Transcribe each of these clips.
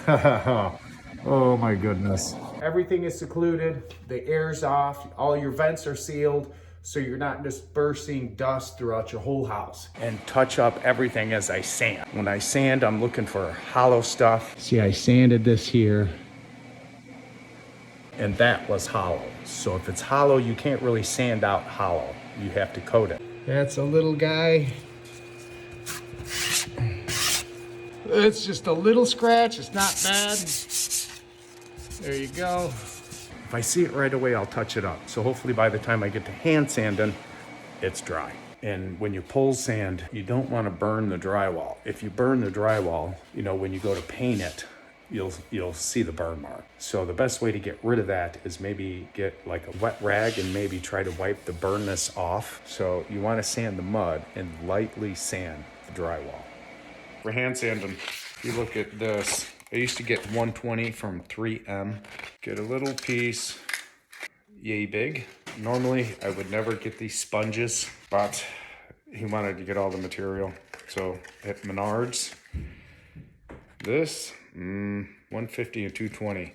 Oh my goodness. Everything is secluded, the air's off, all your vents are sealed, so you're not dispersing dust throughout your whole house. And touch up everything as I sand. When I sand, I'm looking for hollow stuff. See, I sanded this here, and that was hollow. So if it's hollow, you can't really sand out hollow. You have to coat it. That's a little guy. It's just a little scratch, it's not bad. There you go. If I see it right away, I'll touch it up. So hopefully by the time I get to hand sanding, it's dry. And when you pull sand, you don't want to burn the drywall. If you burn the drywall, you know, when you go to paint it, you'll see the burn mark. So the best way to get rid of that is maybe get like a wet rag and maybe try to wipe the burnness off. So you want to sand the mud and lightly sand the drywall. For hand sanding, if you look at this, I used to get 120 from 3M. Get a little piece, yay big. Normally, I would never get these sponges, but he wanted to get all the material. So at Menards, this, 150 and 220.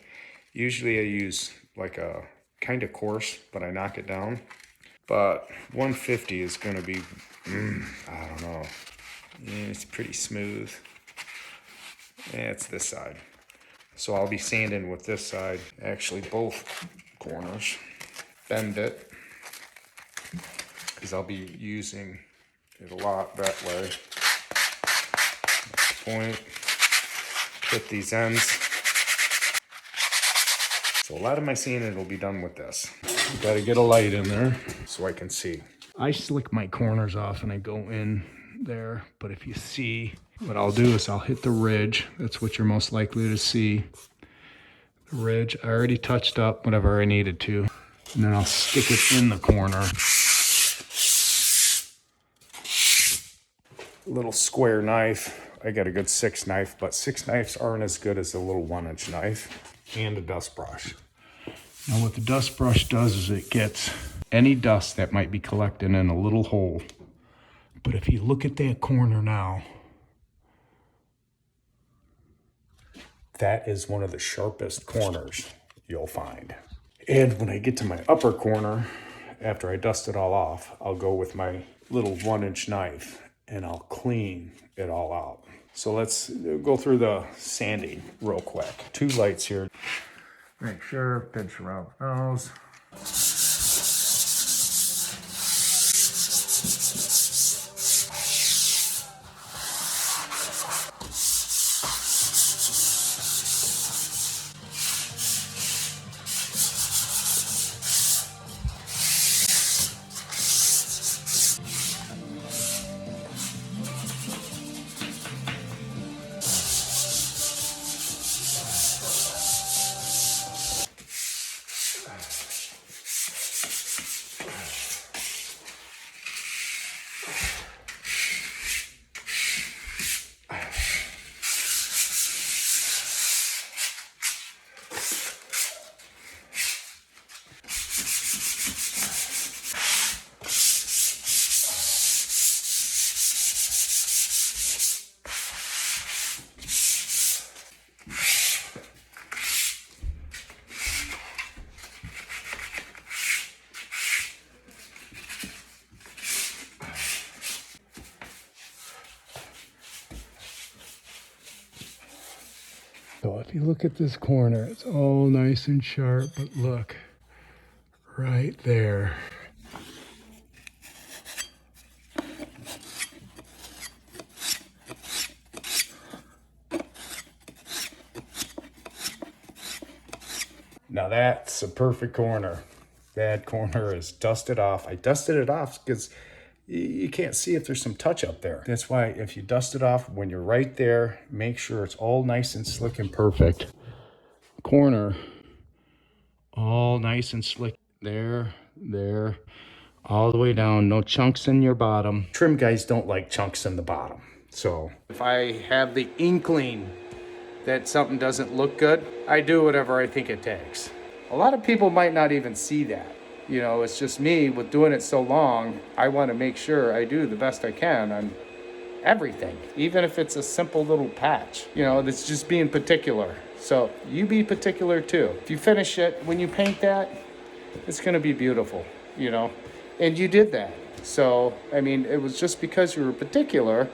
Usually I use like a kind of coarse, but I knock it down. But 150 is gonna be, I don't know. Yeah, it's pretty smooth. Yeah, it's this side. So I'll be sanding with this side, actually both corners. Bend it, because I'll be using it a lot that way. Point, hit these ends. So a lot of my sanding will be done with this. Got to get a light in there so I can see. I slick my corners off and I go in there, but if you see, what I'll do is I'll hit the ridge. That's what you're most likely to see. The ridge, I already touched up whatever I needed to. And then I'll stick it in the corner. Little square knife. I got a good 6 knife, but 6 knives aren't as good as a little 1-inch knife. And a dust brush. Now what the dust brush does is it gets any dust that might be collecting in a little hole. But if you look at that corner now, that is one of the sharpest corners you'll find. And when I get to my upper corner, after I dust it all off, I'll go with my little 1-inch knife and I'll clean it all out. So let's go through the sanding real quick. 2 lights here. Make sure, pinch around those. So if you look at this corner, it's all nice and sharp, but look, right there. Now that's a perfect corner. That corner is dusted off. I dusted it off because you can't see if there's some touch up there. That's why if you dust it off when you're right there, make sure it's all nice and slick and perfect. Corner, all nice and slick. There, all the way down. No chunks in your bottom. Trim guys don't like chunks in the bottom. So if I have the inkling that something doesn't look good, I do whatever I think it takes. A lot of people might not even see that. You know, it's just me with doing it so long. I want to make sure I do the best I can on everything, even if it's a simple little patch. You know, it's just being particular. So you be particular too. If you finish it, when you paint that, it's gonna be beautiful, you know? And you did that. So, I mean, it was just because you were particular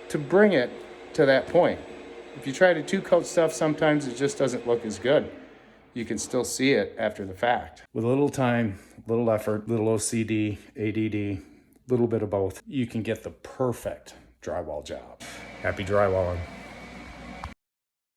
to bring it to that point. If you try to two-coat stuff, sometimes it just doesn't look as good. You can still see it after the fact. With a little time, little effort, little OCD, ADD, little bit of both, you can get the perfect drywall job. Happy drywalling.